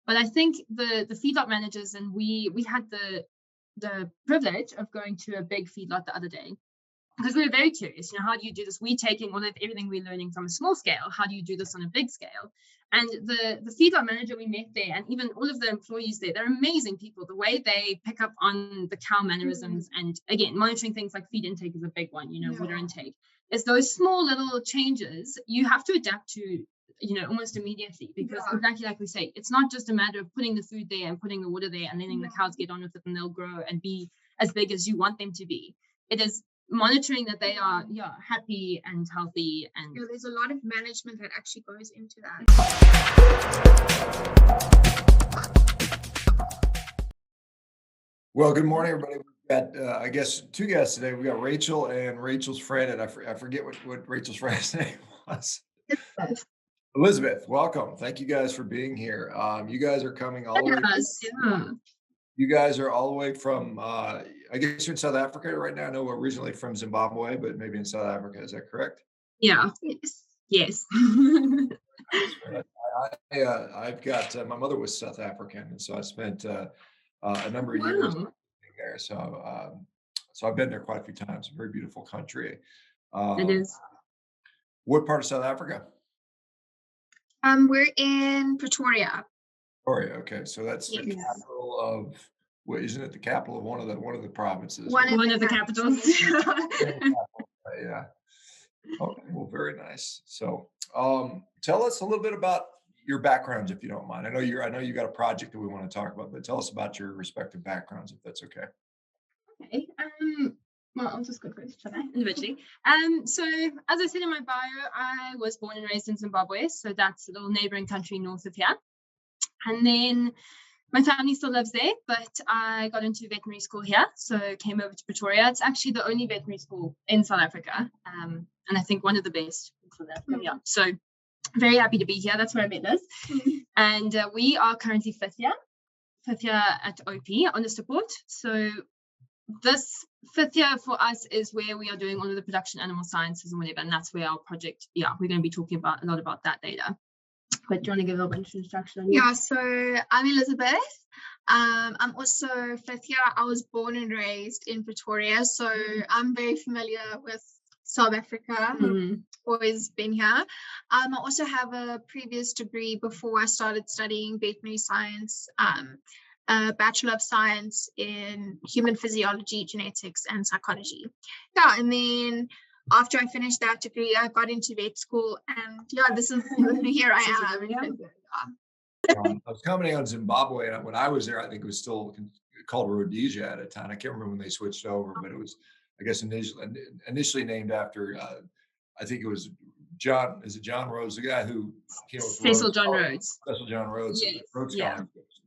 But I think the feedlot managers, and we had the privilege of going to a big feedlot the other day, because we were very curious, how do you do this? We're taking all of everything we're learning from a small scale. How do you do this on a big scale? And the feedlot manager we met there, and even all of the employees there, they're amazing people. The way they pick up on the cow mannerisms, and again, monitoring things like feed intake is a big one, water intake. It's those small little changes you have to adapt to, almost immediately, because exactly like we say, it's not just a matter of putting the food there and putting the water there and letting the cows get on with it and they'll grow and be as big as you want them to be. It is monitoring that they are happy and healthy, and there's a lot of management that actually goes into that. Well, good morning, everybody. We've got I guess 2 guests today. We got Rachel and Rachel's friend, and I forget what Rachel's friend's name was. Elizabeth, welcome. Thank you guys for being here. You guys are coming all the way. You guys are all the way from, I guess you're in South Africa right now. I know we're originally from Zimbabwe, but maybe in South Africa. Is that correct? Yeah. Yes. I've got, my mother was South African, and so I spent a number of years there. So I've been there quite a few times. A very beautiful country. It is. What part of South Africa? We're in Pretoria. Pretoria, okay. So that's the capital of, well, isn't it the capital of one of the provinces? One of the capitals. Yeah. Okay, well, very nice. So tell us a little bit about your backgrounds, if you don't mind. I know you got a project that we want to talk about, but tell us about your respective backgrounds, if that's okay. Okay. Well, I'll just go first, shall I? Individually. So as I said in my bio, I was born and raised in Zimbabwe. So that's a little neighboring country north of here. And then my family still lives there, but I got into veterinary school here. So came over to Pretoria. It's actually the only veterinary school in South Africa. And I think one of the best in South Africa. Yeah. So very happy to be here. That's where I met Liz. And we are currently fifth year at OP, Onderstepoort. So this fifth year for us is where we are doing all of the production animal sciences and whatever, and that's where our project, we're going to be talking about a lot about that later. But do you want to give a little bit of introduction? Yeah, so I'm Elizabeth. I'm also fifth year. I was born and raised in Pretoria, so I'm very familiar with South Africa. Always been here. I also have a previous degree before I started studying veterinary science, a Bachelor of Science in Human Physiology, Genetics, and Psychology. Yeah, and then after I finished that degree, I got into vet school, and this is here I am. I was commenting on Zimbabwe, and when I was there, I think it was still called Rhodesia at a time. I can't remember when they switched over, but it was, I guess, initially named after, I think it was John. Is it John Rhodes, the guy who came with Cecil John Rhodes? Cecil John Rhodes. Yes. Rhodes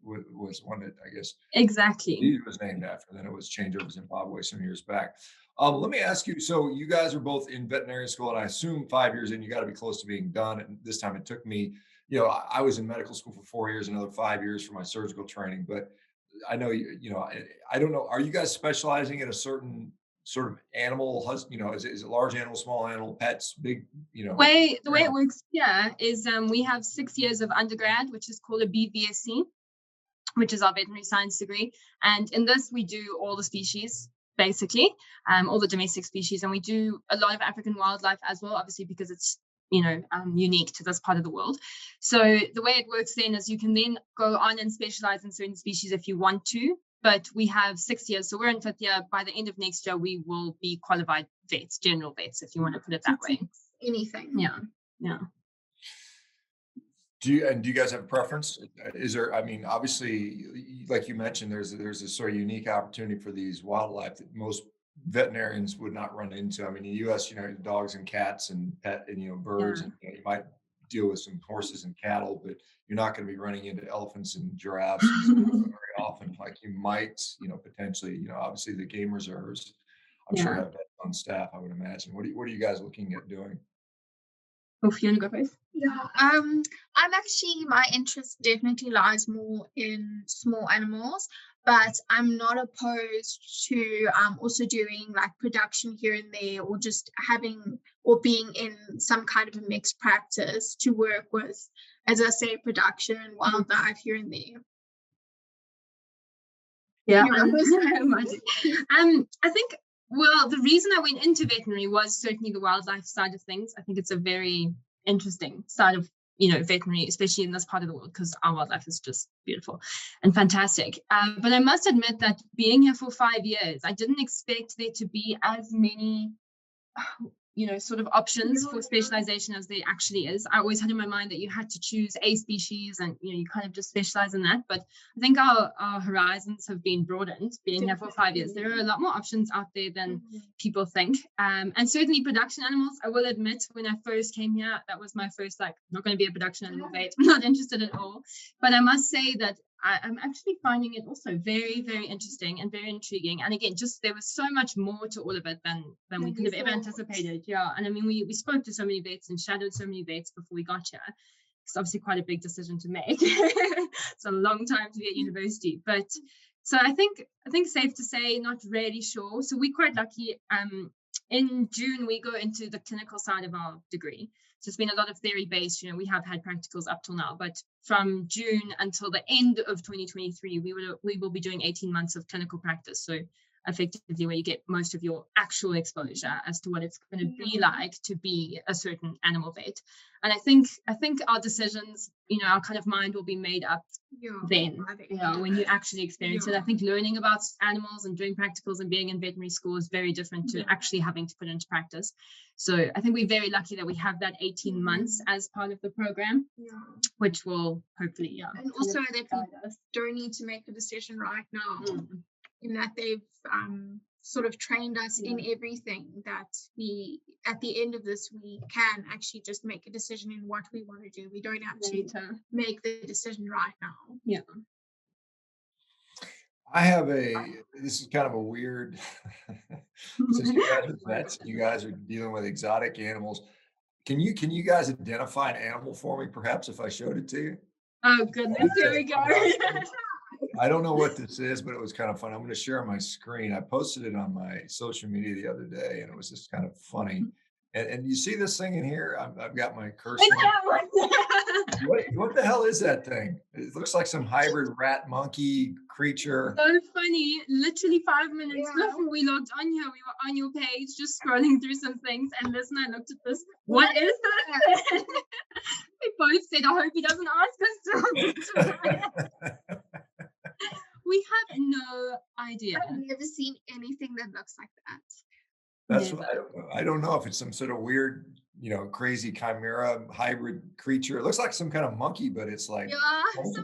was one that, I guess, exactly he was named after. Then it was changed over to Zimbabwe some years back. Let me ask you, so you guys are both in veterinary school, and I assume 5 years in, you got to be close to being done. And this time it took me, I was in medical school for 4 years, another 5 years for my surgical training. But I know, I don't know, are you guys specializing in a certain sort of animal, is it large animal, small animal, pets, big, The way it works here is we have 6 years of undergrad, which is called a BVSC, which is our veterinary science degree. And in this, we do all the species, basically, all the domestic species. And we do a lot of African wildlife as well, obviously, because it's, unique to this part of the world. So the way it works then is you can then go on and specialize in certain species if you want to. But we have 6 years. So we're in fifth year. By the end of next year, we will be qualified vets, general vets, if you want to put it that way. Anything. Yeah. Do you guys have a preference? Is there, obviously, like you mentioned, there's a sort of unique opportunity for these wildlife that most veterinarians would not run into. In the US, dogs and cats and pet and, birds, and you might deal with some horses and cattle, but you're not going to be running into elephants and giraffes very often, like you might, potentially, obviously the game reserves, I'm sure have vets on staff, I would imagine. What are you guys looking at doing? Oh, you want to go first? Yeah, I'm actually, my interest definitely lies more in small animals, but I'm not opposed to also doing like production here and there, or just having or being in some kind of a mixed practice to work with as I say, production, wildlife here and there. Yeah, I think, well, the reason I went into veterinary was certainly the wildlife side of things. I think it's a very interesting side of, veterinary, especially in this part of the world, because our wildlife is just beautiful and fantastic. But I must admit that being here for 5 years, I didn't expect there to be as many sort of options for specialization as there actually is. I always had in my mind that you had to choose a species and you kind of just specialize in that. But I think our horizons have been broadened being here for 5 years. There are a lot more options out there than people think. And certainly production animals, I will admit, when I first came here, that was my first, I'm not going to be a production animal vet. I'm not interested at all. But I must say that I'm actually finding it also very, very interesting and very intriguing. And again, just there was so much more to all of it than we could have ever anticipated. Yeah. And I mean, we spoke to so many vets and shadowed so many vets before we got here. It's obviously quite a big decision to make. It's a long time to be at university. But so I think safe to say, not really sure. So we're quite lucky. In June, we go into the clinical side of our degree. So it's been a lot of theory-based. We have had practicals up till now, but from June until the end of 2023, we will be doing 18 months of clinical practice. So effectively where you get most of your actual exposure as to what it's going to be like to be a certain animal vet. And I think our decisions, our kind of mind will be made up then, when you actually experience it. I think learning about animals and doing practicals and being in veterinary school is very different to actually having to put into practice. So I think we're very lucky that we have that 18 months as part of the program, which will hopefully, and also that we don't need to make a decision right now. In that they've sort of trained us in everything, that we, at the end of this, we can actually just make a decision in what we want to do. We don't have to make the decision right now. Yeah. I have this is kind of a weird, since you guys are vets, you guys are dealing with exotic animals. Can you guys identify an animal for me, perhaps, if I showed it to you? Oh, goodness, here we go. I don't know what this is, but it was kind of fun. I'm going to share my screen. I posted it on my social media the other day, and it was just kind of funny. And you see this thing in here? I've got my cursor. What the hell is that thing? It looks like some hybrid rat monkey creature. So funny. Literally 5 minutes before we logged on here, we were on your page just scrolling through some things, and Liz and I looked at this. What is this? We both said, I hope he doesn't ask us to. We have no idea. I've never seen anything that looks like that. That's what I don't know if it's some sort of weird, crazy chimera hybrid creature. It looks like some kind of monkey, but it's like,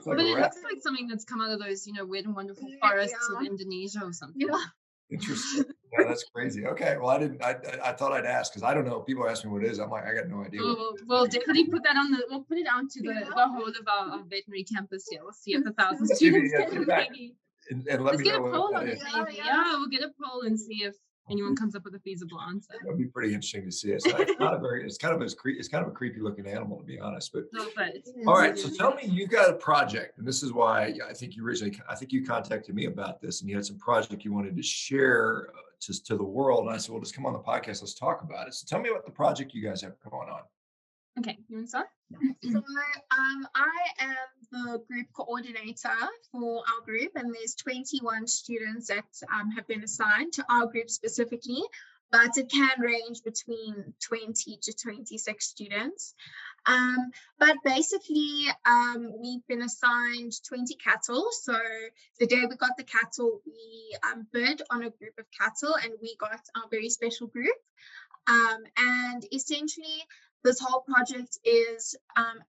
but it looks like something that's come out of those, weird and wonderful forests of Indonesia or something. Interesting. Yeah, that's crazy. Okay. Well, I thought I'd ask, because I don't know. People ask me what it is. I'm like, I got no idea. We'll definitely put that we'll put it out to the whole of our veterinary campus here. We'll see if 1,000 students and let me know what that is. We'll get a poll and see if anyone comes up with a feasible answer. That would be pretty interesting to see. It's kind of a creepy looking animal, to be honest. But all right, so tell me, you've got a project, and this is why I think you contacted me about this, and you had some project you wanted to share to the world. And I said, well, just come on the podcast, let's talk about it. So tell me about the project you guys have going on. Okay, you want to start? So I am the group coordinator for our group, and there's 21 students that have been assigned to our group specifically, but it can range between 20 to 26 students. But basically, we've been assigned 20 cattle. So the day we got the cattle, we bid on a group of cattle, and we got our very special group. And essentially, this whole project is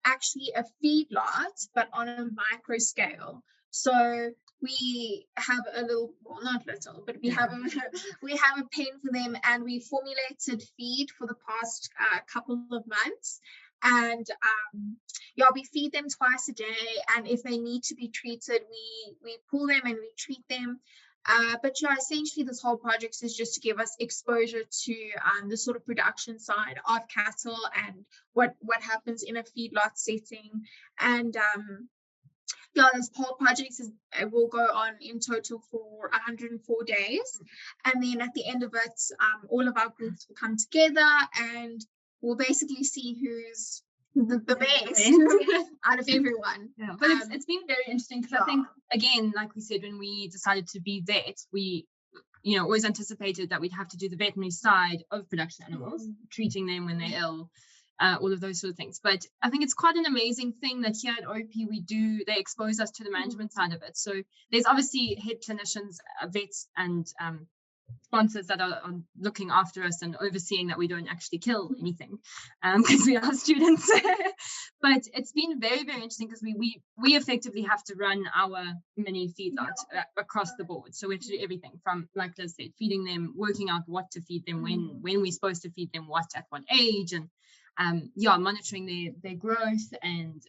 actually a feedlot, but on a micro scale. So we have a little, well, not little, but we have a pen for them, and we formulated feed for the past couple of months. And we feed them twice a day, and if they need to be treated, we pull them and we treat them. But essentially this whole project is just to give us exposure to the sort of production side of cattle and what happens in a feedlot setting. And this whole project will go on in total for 104 days. And then at the end of it, all of our groups will come together, and we'll basically see who's the best out of everyone. Yeah, but it's been very interesting because I think, again, like we said, when we decided to be vets, we always anticipated that we'd have to do the veterinary side of production animals, treating them when they're ill, all of those sort of things. But I think it's quite an amazing thing that here at OP they expose us to the management side of it. So there's obviously head clinicians, vets, and sponsors that are looking after us and overseeing that we don't actually kill anything, because we are students. But it's been very, very interesting because we effectively have to run our mini feedlot across the board. So we have to do everything from, like Liz said, feeding them, working out what to feed them, when we're supposed to feed them what at what age, and monitoring their growth and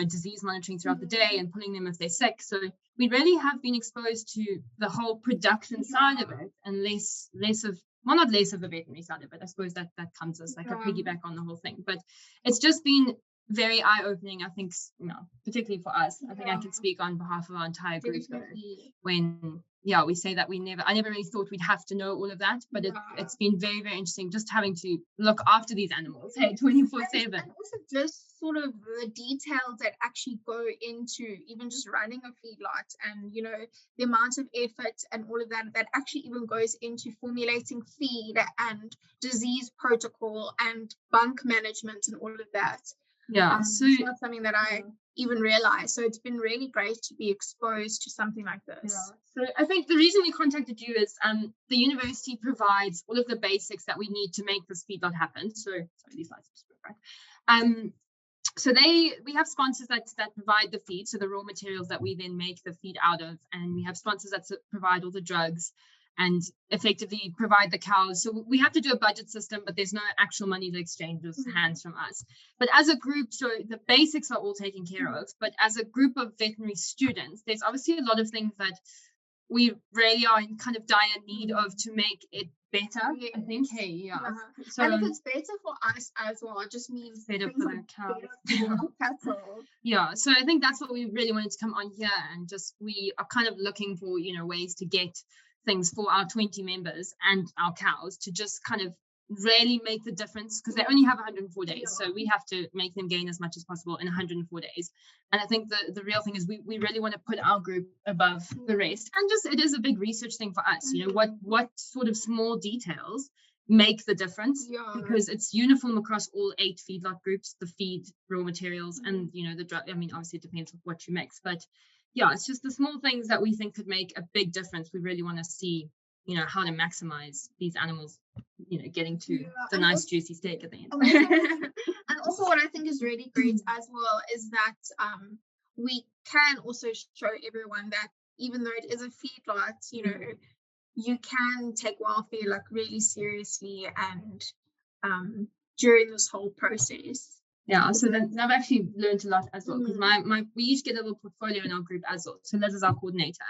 disease monitoring throughout the day and pulling them if they're sick. So we really have been exposed to the whole production side of it, and not less of the veterinary side of it. I suppose that comes as like a piggyback on the whole thing. But it's just been very eye-opening, I think, particularly for us. I think I can speak on behalf of our entire group when we say that I never really thought we'd have to know all of that, but it's been very, very interesting just having to look after these animals 24/7. Also just sort of the details that actually go into even just running a feedlot, and the amount of effort and all of that actually even goes into formulating feed and disease protocol and bunk management and all of that. So it's not something that I even realized. So it's been really great to be exposed to something like this. So I think the reason we contacted you is the university provides all of the basics that we need to make this feedlot happen. So sorry, these lights are right. So we have sponsors that provide the feed, so the raw materials that we then make the feed out of, and we have sponsors that provide all the drugs and effectively provide the cows. So we have to do a budget system, but there's no actual money that exchanges hands from us. But as a group, so the basics are all taken care of. But as a group of veterinary students, there's obviously a lot of things that we really are in kind of dire need of to make it better, I think. So, and if it's better for us as well, it just means better for the cows. So I think that's what we really wanted to come on here, and just we are kind of looking for ways to get things for our 20 members and our cows to just kind of really make the difference, because they only have 104 days, so we have to make them gain as much as possible in 104 days. And I think the real thing is we really want to put our group above the rest, and just it is a big research thing for us, what sort of small details make the difference, because it's uniform across all 8 feedlot groups, the feed, raw materials, and the drug. I mean, obviously it depends on what you mix, but it's just the small things that we think could make a big difference. We really want to see how to maximize these animals getting to the nice juicy steak at the end. And also what I think is really great as well is that we can also show everyone that even though it is a feedlot, you can take welfare like really seriously and during this whole process. So then I've actually learned a lot as well, because we each get a little portfolio in our group as well. So Liz is our coordinator,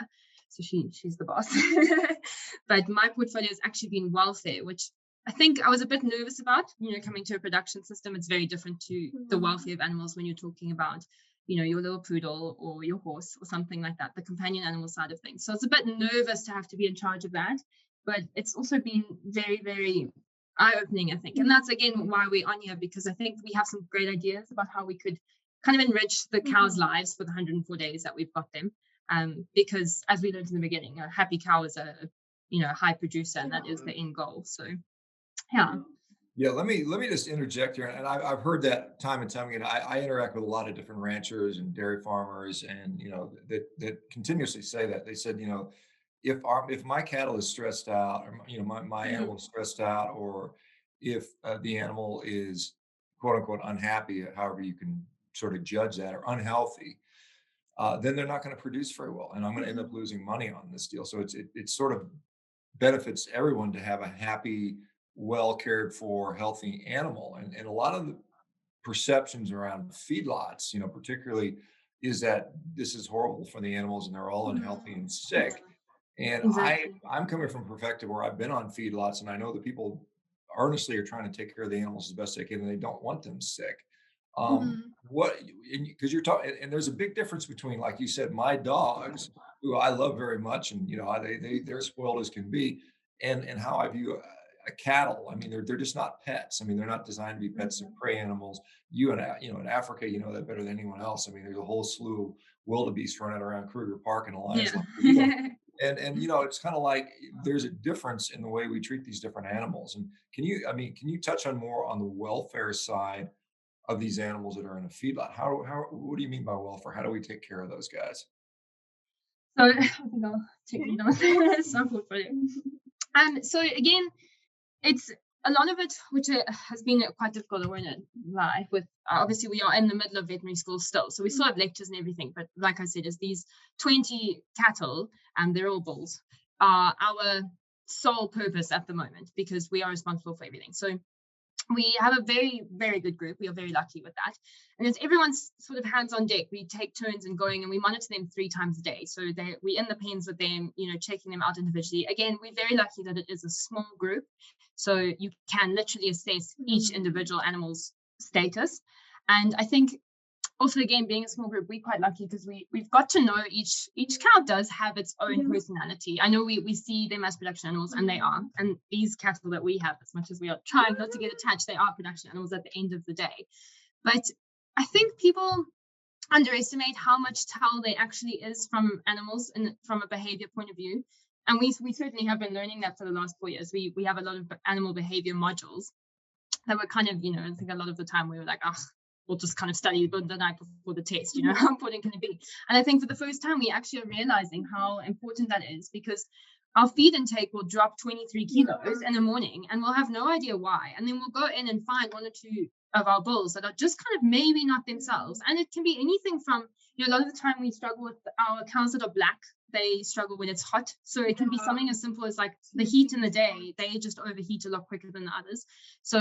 so she's the boss. But my portfolio has actually been welfare, which I think I was a bit nervous about. Coming to a production system, it's very different to the welfare of animals when you're talking about your little poodle or your horse or something like that, the companion animal side of things. So it's a bit nervous to have to be in charge of that, but it's also been very, very eye-opening, I think. And that's again why we're on here, because I think we have some great ideas about how we could kind of enrich the cows' lives for the 104 days that we've got them, because as we learned in the beginning, a happy cow is a high producer, and that is the end goal. So let me just interject here, and I've heard that time and time again. I interact with a lot of different ranchers and dairy farmers, and that continuously say that. They said, if my cattle is stressed out, or my animal is stressed out, or if the animal is quote unquote unhappy, however you can sort of judge that, or unhealthy, then they're not going to produce very well, and I'm going to end up losing money on this deal. So it sort of benefits everyone to have a happy, well cared for, healthy animal. And a lot of the perceptions around feedlots, particularly, is that this is horrible for the animals and they're all unhealthy and sick. And exactly. I'm coming from a perspective where I've been on feedlots, and I know that people earnestly are trying to take care of the animals as best they can, and they don't want them sick. Because you're talking, and there's a big difference between, like you said, my dogs, who I love very much, and they're spoiled as can be, and how I view cattle, I mean, they're just not pets. I mean, they're not designed to be pets. They're prey animals. In Africa, you know that better than anyone else. I mean, there's a whole slew of wildebeest running around Kruger Park and a lion's Yeah. lair. And it's kind of like there's a difference in the way we treat these different animals. And can you touch on more on the welfare side of these animals that are in a feedlot? What do you mean by welfare? How do we take care of those guys? So I think I'll take it on sample for you. So again, it's a lot of it, which has been quite difficult, I won't lie, with obviously we are in the middle of veterinary school still, so we still have lectures and everything, but like I said, is these 20 cattle, and they're all bulls, are our sole purpose at the moment, because we are responsible for everything. So we have a very, very good group. We are very lucky with that. And it's everyone's sort of hands on deck. We take turns in going, and we monitor them 3 times a day. So we're in the pens with them, checking them out individually. Again, we're very lucky that it is a small group. So you can literally assess each individual animal's status. And I think also, again, being a small group, we're quite lucky because we've got to know each cow does have its own personality. I know we see them as production animals, and they are. And these cattle that we have, as much as we are trying not to get attached, they are production animals at the end of the day. But I think people underestimate how much tell there actually is from animals and from a behavior point of view. And we certainly have been learning that for the last 4 years. We have a lot of animal behavior modules that were kind of, I think a lot of the time we were like, we'll just kind of study the night before the test, how important can it be? And I think for the first time, we actually are realizing how important that is, because our feed intake will drop 23 kilos in the morning, and we'll have no idea why. And then we'll go in and find 1 or 2 of our bulls that are just kind of maybe not themselves. And it can be anything from, a lot of the time we struggle with our cows that are black. They struggle when it's hot. So it can be something as simple as like the heat in the day. They just overheat a lot quicker than the others. So,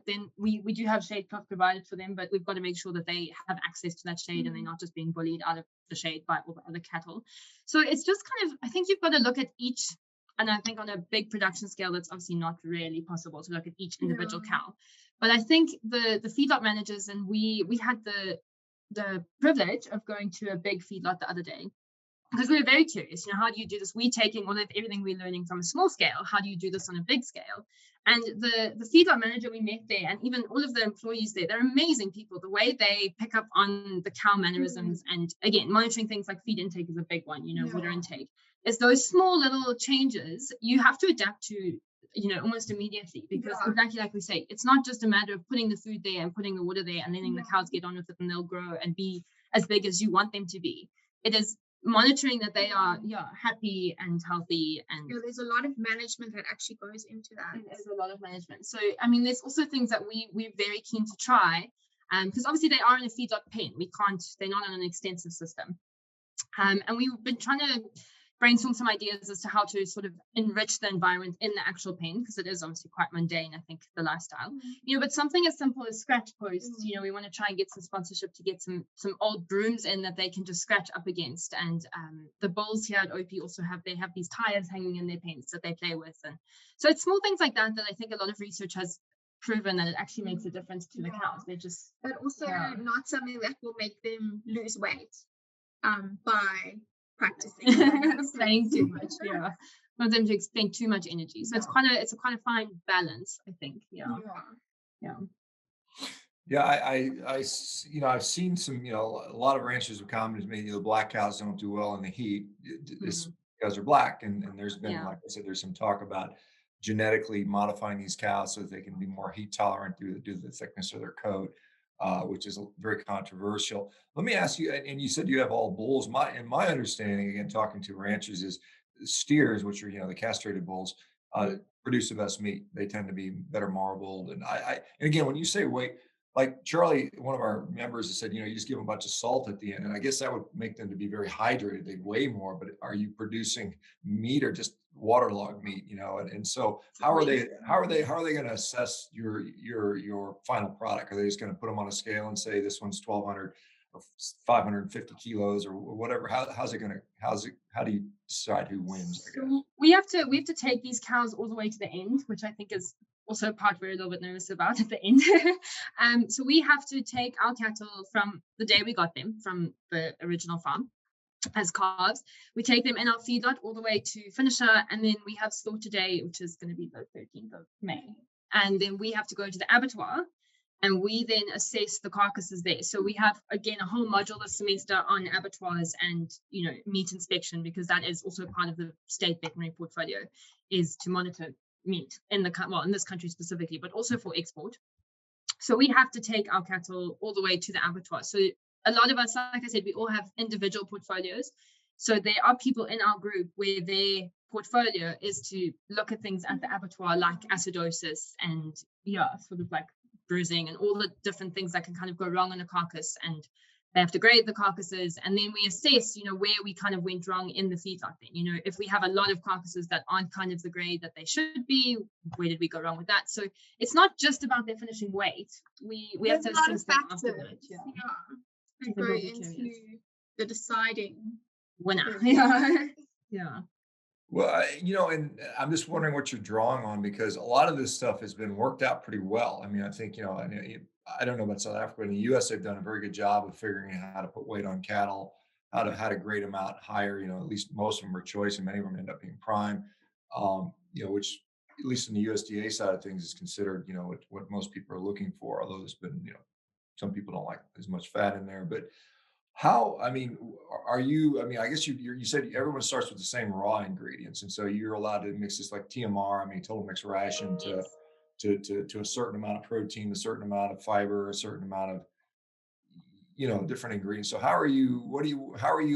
then we do have shade cloth provided for them, but we've got to make sure that they have access to that shade and they're not just being bullied out of the shade by all the other cattle. So it's just kind of, I think you've got to look at each, and I think on a big production scale, that's obviously not really possible to look at each individual cow. But I think the feedlot managers, and we had the privilege of going to a big feedlot the other day, because we were very curious, how do you do this? We're taking all of everything we're learning from a small scale. How do you do this on a big scale? And the feedlot manager we met there, and even all of the employees there, they're amazing people. The way they pick up on the cow mannerisms, and again, monitoring things like feed intake is a big one, water intake. It's those small little changes you have to adapt to, almost immediately, because exactly like we say, it's not just a matter of putting the food there and putting the water there and letting the cows get on with it and they'll grow and be as big as you want them to be. It is monitoring that they are happy and healthy, and there's a lot of management that actually goes into that. There's a lot of management. So there's also things that we're very keen to try, because obviously they are in a feedlot pen. They're not on an extensive system, and we've been trying to brainstorm some ideas as to how to sort of enrich the environment in the actual pen, because it is obviously quite mundane, I think, the lifestyle. But something as simple as scratch posts, we want to try and get some sponsorship to get some old brooms in that they can just scratch up against. And the bulls here at OP also have these tires hanging in their pens that they play with. And so it's small things like that I think a lot of research has proven that it actually makes a difference to the cows. They're just, but also not something that will make them lose weight by practicing. Playing too much, want them to expend too much energy. So it's quite a fine balance, I think. I've seen some, a lot of ranchers have commented, maybe the black cows don't do well in the heat. It's because they're black, and there's been, like I said, there's some talk about genetically modifying these cows so that they can be more heat tolerant due to the thickness of their coat. Which is very controversial. Let me ask you, and you said you have all bulls. My understanding, again, talking to ranchers, is steers, which are the castrated bulls, produce the best meat. They tend to be better marbled. And and again, when you say weight, like Charlie, one of our members, has said, you just give them a bunch of salt at the end, and I guess that would make them to be very hydrated. They'd weigh more. But are you producing meat or just waterlogged meat? And so how are they going to assess your final product? Are they just going to put them on a scale and say this one's 1,200 or 550 kilos or whatever? How do you decide who wins? So we have to take these cows all the way to the end, which I think is also a part we're a little bit nervous about at the end. So we have to take our cattle from the day we got them from the original farm, as calves. We take them in our feedlot all the way to finisher, and then we have slaughter day, which is going to be the 13th of May. And then we have to go to the abattoir, and we then assess the carcasses there. So we have, again, a whole module this semester on abattoirs and, you know, meat inspection, because that is also part of the state veterinary portfolio, is to monitor meat in this country specifically, but also for export. So we have to take our cattle all the way to the abattoir. So a lot of us, like I said, we all have individual portfolios. So there are people in our group where their portfolio is to look at things at the abattoir, like acidosis and sort of like bruising and all the different things that can kind of go wrong on a carcass. And they have to grade the carcasses, and then we assess, you know, where we kind of went wrong in the feedlot. Then, you know, if we have a lot of carcasses that aren't kind of the grade that they should be, where did we go wrong with that? So it's not just about their finishing weight. We have to assess them afterwards. To go into the deciding winner. Yeah. Well, you know, and I'm just wondering what you're drawing on, because a lot of this stuff has been worked out pretty well. I mean, I think, you know, I don't know about South Africa. In the U.S., they've done a very good job of figuring out how to put weight on cattle, how to grade them out higher. You know, at least most of them are choice, and many of them end up being prime. You know, which at least in the USDA side of things is considered, you know, what most people are looking for. Although there's been, you know, some people don't like as much fat in there, but how, I mean, are you, I mean, I guess you said everyone starts with the same raw ingredients. And so you're allowed to mix this like TMR, I mean, total mixed ration to a certain amount of protein, a certain amount of fiber, a certain amount of, you know, different ingredients. So how are you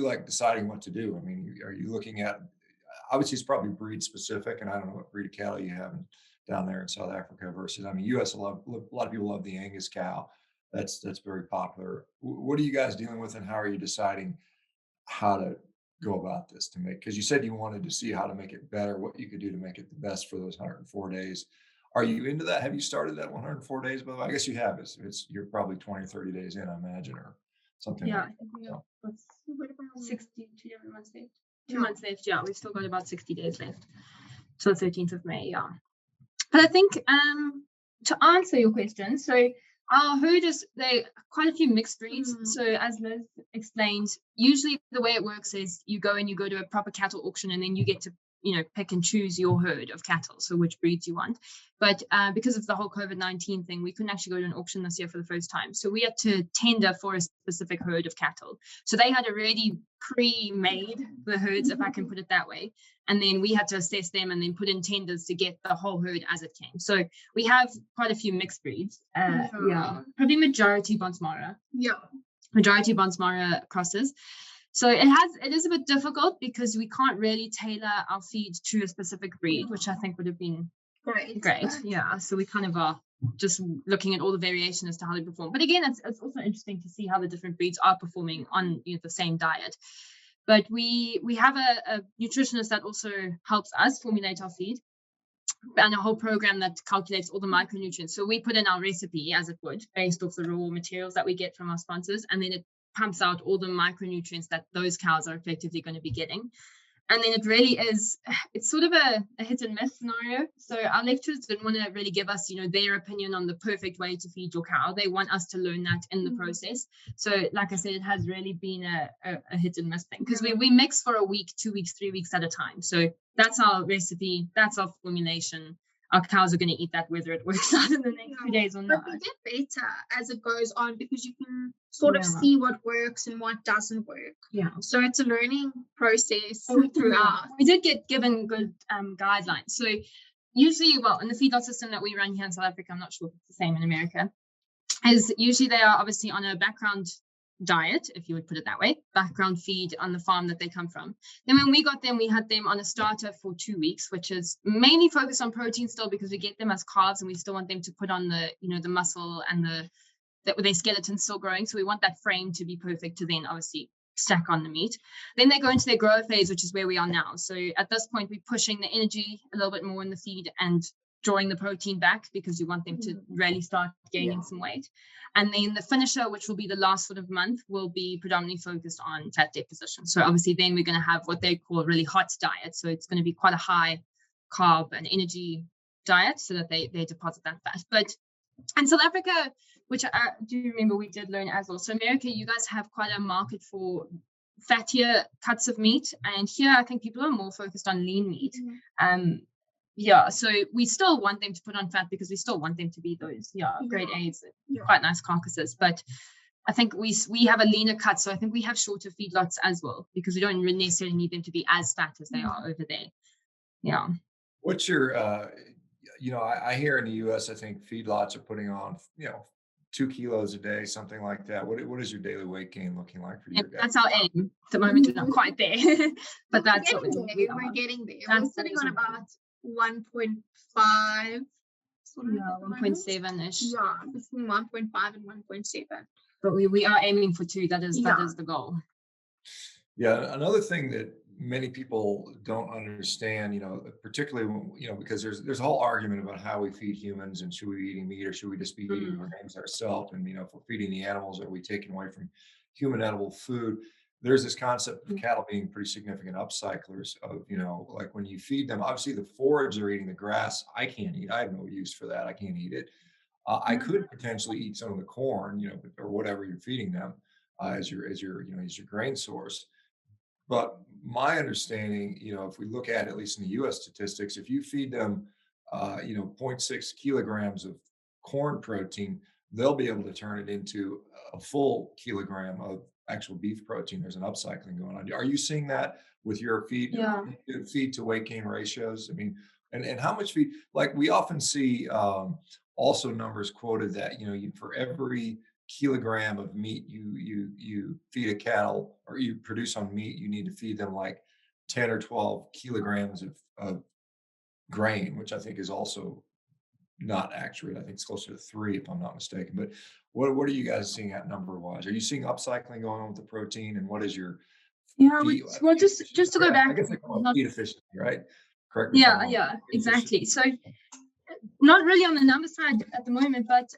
like deciding what to do? I mean, are you looking at, obviously it's probably breed specific, and I don't know what breed of cattle you have down there in South Africa versus, I mean, US, a lot of people love the Angus cow. That's very popular. What are you guys dealing with, and how are you deciding how to go about this to make, because you said you wanted to see how to make it better, what you could do to make it the best for those 104 days. Are you into that? Have you started that 104 days? But I guess you have. You're probably 20 or 30 days in, I imagine, or something. Yeah, like I think we that. have 62 months left. 2 months left. Yeah, we've still got about 60 days left till the 13th of May. Yeah. But I think to answer your question, so our herd they quite a few mixed breeds. So as Liz explained, usually the way it works is you go to a proper cattle auction, and then you get to, you know, pick and choose your herd of cattle, so which breeds you want. But because of the whole COVID-19 thing, we couldn't actually go to an auction this year for the first time. So we had to tender for a specific herd of cattle. So they had already pre-made the herds, if I can put it that way. And then we had to assess them and then put in tenders to get the whole herd as it came. So we have quite a few mixed breeds. Probably majority Bonsmara. Majority Bonsmara crosses. So it is a bit difficult because we can't really tailor our feed to a specific breed, which I think would have been great. Yeah. So we kind of are just looking at all the variation as to how they perform. But again, it's also interesting to see how the different breeds are performing on, you know, the same diet. But we have a nutritionist that also helps us formulate our feed, and a whole program that calculates all the micronutrients. So we put in our recipe as it would, based off the raw materials that we get from our sponsors, and then it pumps out all the micronutrients that those cows are effectively going to be getting. And then it really is, it's sort of a hit and miss scenario. So our lecturers didn't want to really give us, you know, their opinion on the perfect way to feed your cow. They want us to learn that in the process. So like I said, it has really been a hit and miss thing, because we mix for a week, 2 weeks, 3 weeks at a time. So that's our recipe, that's our formulation. Our cows are going to eat that whether it works out in the next 2 days or not. But they get better as it goes on, because you can sort of see what works and what doesn't work. Yeah. So it's a learning process throughout. We did get given good guidelines. So usually, well, in the feedlot system that we run here in South Africa, I'm not sure if it's the same in America, is usually they are obviously on a background diet, if you would put it that way, background feed on the farm that they come from. Then when we got them, we had them on a starter for 2 weeks, which is mainly focused on protein still, because we get them as calves and we still want them to put on the, you know, the muscle and their skeleton still growing. So we want that frame to be perfect to then obviously stack on the meat. Then they go into their grower phase, which is where we are now. So at this point, we're pushing the energy a little bit more in the feed and drawing the protein back, because you want them to really start gaining some weight. And then the finisher, which will be the last sort of month, will be predominantly focused on fat deposition. So obviously then we're going to have what they call a really hot diet. So it's going to be quite a high carb and energy diet, so that they deposit that fat. But in South Africa, which I do remember we did learn as well. So America, you guys have quite a market for fattier cuts of meat, and here I think people are more focused on lean meat. So we still want them to put on fat because we still want them to be those grade A's, quite nice carcasses, but I think we have a leaner cut, so I think we have shorter feedlots as well because we don't necessarily need them to be as fat as they are over there. Yeah. What's your, I hear in the US, I think feedlots are putting on, 2 kilos a day, something like that. What is your daily weight gain looking like for you guys? That's our aim. At the moment, we're not quite there, but that's what we're getting there. We're sitting on about 1.5. 1.7-ish. Yeah, between 1.5 and 1.7. But we are aiming for 2. That is the goal. Yeah, another thing that many people don't understand, particularly because there's a whole argument about how we feed humans and should we be eating meat or should we just be eating grains ourselves? And if we're feeding the animals, are we taking away from human edible food? There's this concept of cattle being pretty significant upcyclers of, like when you feed them, obviously the forage are eating the grass. I can't eat. I have no use for that. I can't eat it. I could potentially eat some of the corn, or whatever you're feeding them as your grain source. But my understanding, if we look at least in the U.S. statistics, if you feed them, 0.6 kilograms of corn protein, they'll be able to turn it into a full kilogram of actual beef protein. There's an upcycling going on. Are you seeing that with your feed to weight gain ratios? I mean, and how much feed? Like we often see also numbers quoted that for every kilogram of meat you feed a cattle or you produce on meat, you need to feed them like 10 or 12 kilograms of grain, which I think is also not accurate. I think it's closer to 3 if I'm not mistaken. But what are you guys seeing at number wise? Are you seeing upcycling going on with the protein, and what is your well just to go back, I guess they call it feed efficiency, right? Correct. Yeah, exactly. So not really on the number side at the moment, but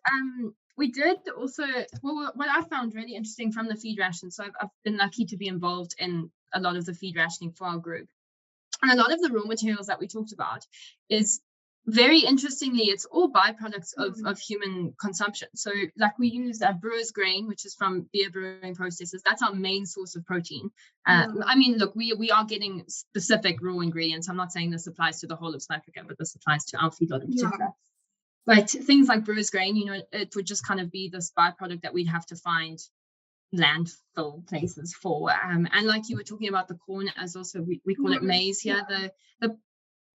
we did also, what I found really interesting from the feed ration. So I've been lucky to be involved in a lot of the feed rationing for our group. And a lot of the raw materials that we talked about is very interestingly, it's all byproducts of human consumption. So like we use brewer's grain, which is from beer brewing processes. That's our main source of protein. I mean, look, we are getting specific raw ingredients. I'm not saying this applies to the whole of South Africa, but this applies to our feedlot in particular. But things like brewer's grain, it would just kind of be this byproduct that we'd have to find landfill places for. And like you were talking about the corn, as also we call it maize here. The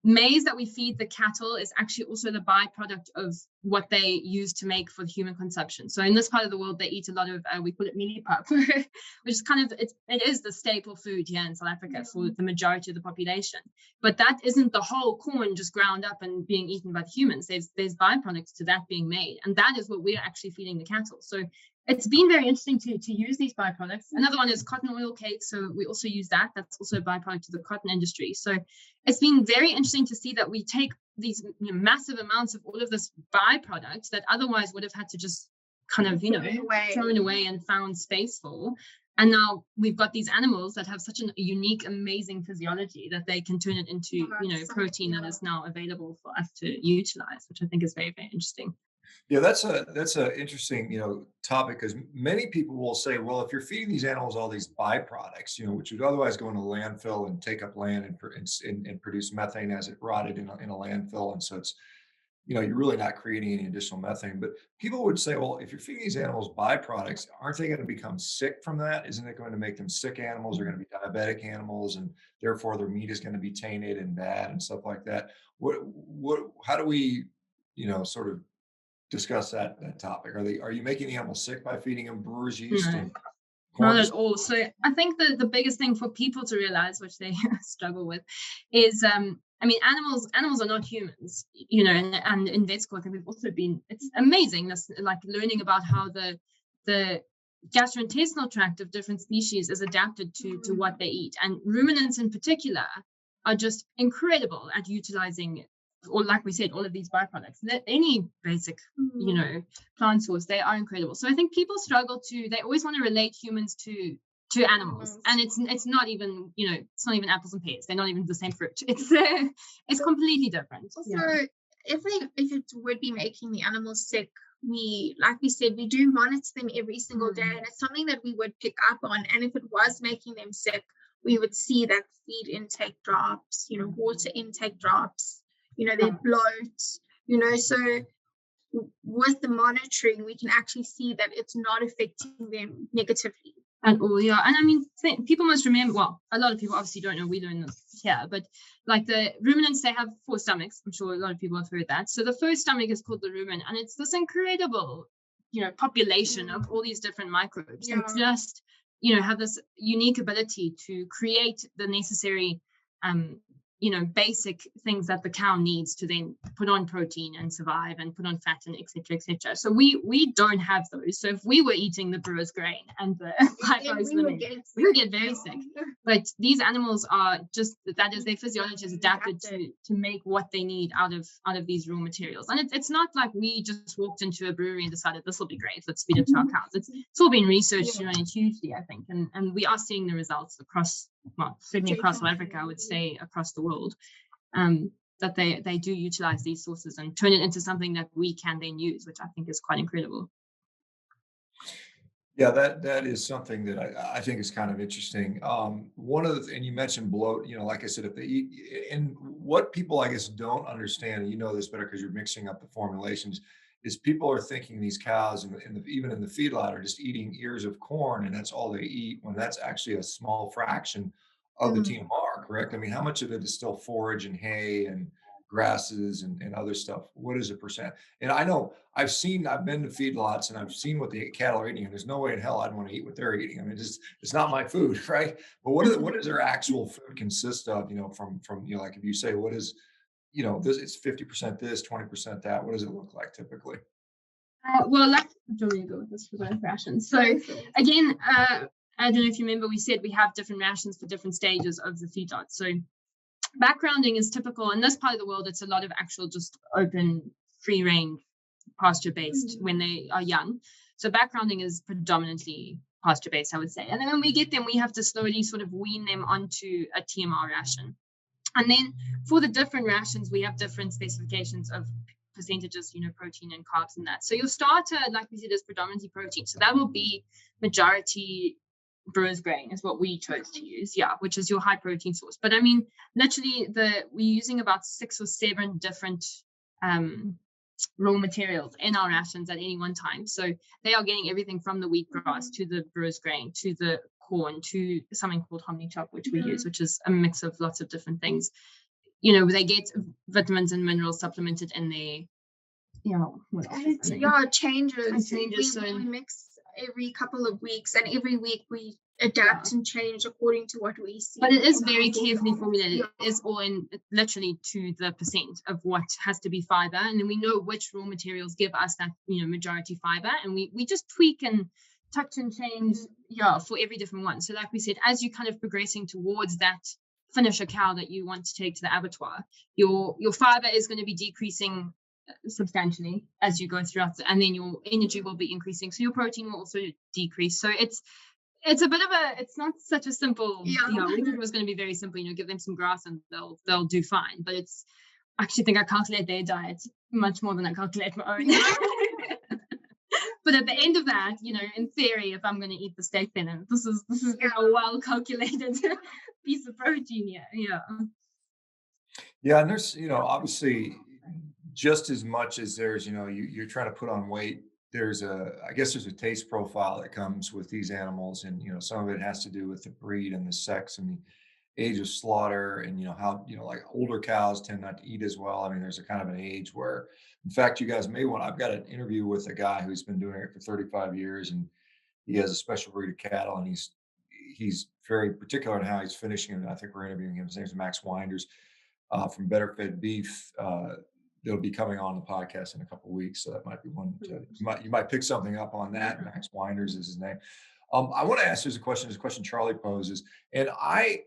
maize that we feed the cattle is actually also the byproduct of what they use to make for human consumption. So in this part of the world, they eat a lot of, we call it mieliepap, which is kind of, it is the staple food here in South Africa for the majority of the population. But that isn't the whole corn just ground up and being eaten by the humans. There's byproducts to that being made. And that is what we're actually feeding the cattle. So it's been very interesting to use these byproducts. Another one is cotton oil cake. So we also use that. That's also a byproduct of the cotton industry. So it's been very interesting to see that we take these massive amounts of all of this byproduct that otherwise would have had to just kind of, thrown away and found space for. And now we've got these animals that have such a unique, amazing physiology that they can turn it into, protein that is now available for us to utilize, which I think is very, very interesting. Yeah, that's a interesting, topic, because many people will say, well, if you're feeding these animals all these byproducts, which would otherwise go into landfill and take up land and produce methane as it rotted in a landfill. And so it's, you're really not creating any additional methane. But people would say, well, if you're feeding these animals byproducts, aren't they going to become sick from that? Isn't it going to make them sick animals? They're going to be diabetic animals, and therefore their meat is going to be tainted and bad and stuff like that. How do we, sort of discuss that topic? Are you making the animals sick by feeding them brewer's yeast? Not at all. So I think the biggest thing for people to realize, which they struggle with, is animals are not humans, and in vet school I think we've also been, it's amazing, this like learning about how the gastrointestinal tract of different species is adapted to what they eat, and ruminants in particular are just incredible at utilizing, or like we said, all of these byproducts. Any basic, plant source, they are incredible. So I think people struggle they always want to relate humans to animals, and it's not even, it's not even apples and pears. They're not even the same fruit. It's completely different. Also, if it would be making the animals sick, like we said, we do monitor them every single day, Mm. and it's something that we would pick up on. And if it was making them sick, we would see that feed intake drops, water intake drops, their bloat, so with the monitoring, we can actually see that it's not affecting them negatively. And I mean, people must remember, well, a lot of people obviously don't know, we learn this here, but like the ruminants, they have 4 stomachs. I'm sure a lot of people have heard that. So the first stomach is called the rumen, and it's this incredible, population of all these different microbes that just, have this unique ability to create the necessary, basic things that the cow needs to then put on protein and survive and put on fat and et cetera, et cetera. So we don't have those. So if we were eating the brewer's grain and the we would get very sick. But these animals are just, that is, their physiology is adapted to make what they need out of these raw materials. And it's not like we just walked into a brewery and decided this will be great, let's feed it to our cows. It's all been researched, hugely, I think. And we are seeing the results across, well, certainly across South Africa, I would say across the world, that they do utilize these sources and turn it into something that we can then use, which I think is quite incredible. Yeah, that is something that I think is kind of interesting. One of the, and you mentioned bloat, like I said, if they eat, and what people, I guess, don't understand, and you know this better because you're mixing up the formulations, is people are thinking these cows, even in the feedlot, are just eating ears of corn, and that's all they eat, when that's actually a small fraction of the TMR, correct? I mean, how much of it is still forage and hay and grasses and other stuff? What is the percent? And I know I've been to feedlots and I've seen what the cattle are eating, and there's no way in hell I'd want to eat what they're eating. I mean, it's not my food, right? But what does their actual food consist of? From like, if you say what is, this, it's 50% this, 20% that. What does it look like typically? Well, do you want me to go with this for both rations? So again, I don't know if you remember, we said we have different rations for different stages of the feedlot. So backgrounding is typical in this part of the world. It's a lot of actual just open, free range, pasture based when they are young. So backgrounding is predominantly pasture based, I would say. And then when we get them, we have to slowly sort of wean them onto a TMR ration. And then for the different rations, we have different specifications of percentages, protein and carbs and that. So your starter, like we said, is predominantly protein. So that will be majority brewer's grain is what we chose to use, which is your high protein source. But I mean, literally we're using about 6 or 7 different raw materials in our rations at any one time. So they are getting everything from the wheatgrass to the brewer's grain to the corn to something called hominy chop, which we use, which is a mix of lots of different things. They get vitamins and minerals supplemented in there. What else? It changes. So we mix every couple of weeks, and every week we adapt and change according to what we see. But it is very carefully formulated. It is all in literally to the percent of what has to be fiber, and then we know which raw materials give us that majority fiber, and we just tweak and touch and change for every different one. So like we said, as you're kind of progressing towards that finisher cow that you want to take to the abattoir, your fiber is going to be decreasing substantially as you go throughout, and then your energy will be increasing, so your protein will also decrease. So it's a bit of it's not such a simple, we thought it was going to be very simple, give them some grass and they'll do fine, but it's, I actually think I calculate their diet much more than I calculate my own. But at the end of that, in theory, if I'm going to eat the steak dinner, this is a well calculated piece of protein. Yeah, and there's obviously, just as much as there's you're trying to put on weight, I guess there's a taste profile that comes with these animals, and some of it has to do with the breed and the sex and the age of slaughter, and how like older cows tend not to eat as well. I mean, there's a kind of an age where, in fact, you guys may want, I've got an interview with a guy who's been doing it for 35 years, and he has a special breed of cattle, and he's very particular on how he's finishing it. I think we're interviewing him. His name's Max Winders from Better Fed Beef. They'll be coming on the podcast in a couple of weeks, so that might be one. You might pick something up on that. Max Winders is his name. I want to ask you a question Charlie poses, and I've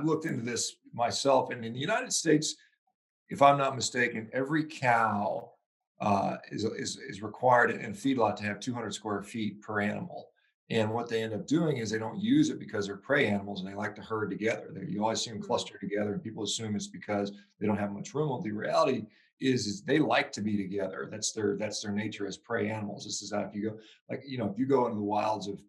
looked into this myself, and in the United States, if I'm not mistaken, every cow is required in a feedlot to have 200 square feet per animal. And what they end up doing is they don't use it because they're prey animals and they like to herd together. You always see them cluster together, and people assume it's because they don't have much room. Well, the reality is they like to be together. That's their nature as prey animals. This is how, if you go, like, if you go into the wilds of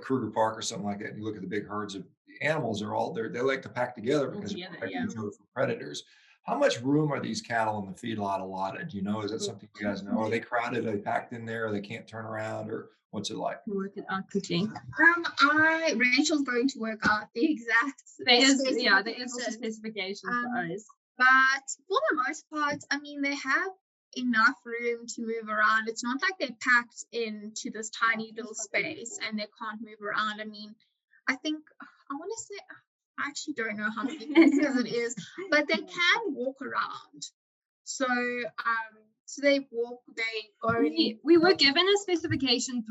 Kruger Park or something like that, and you look at the big herds of animals, they like to pack together because they're protecting each other from predators. How much room are these cattle in the feedlot allotted? Do you know? Is that something you guys know? Are they crowded? Are they packed in there? Or they can't turn around? Or what's it like? Work it out quickly. Rachel's going to work out the exact. There is also specifications for us. But for the most part, I mean, they have enough room to move around. It's not like they're packed into this tiny little space and they can't move around. I mean, I think I want to say, I actually don't know how many pieces it is, but they can walk around. So they walk, they go. We were given a specification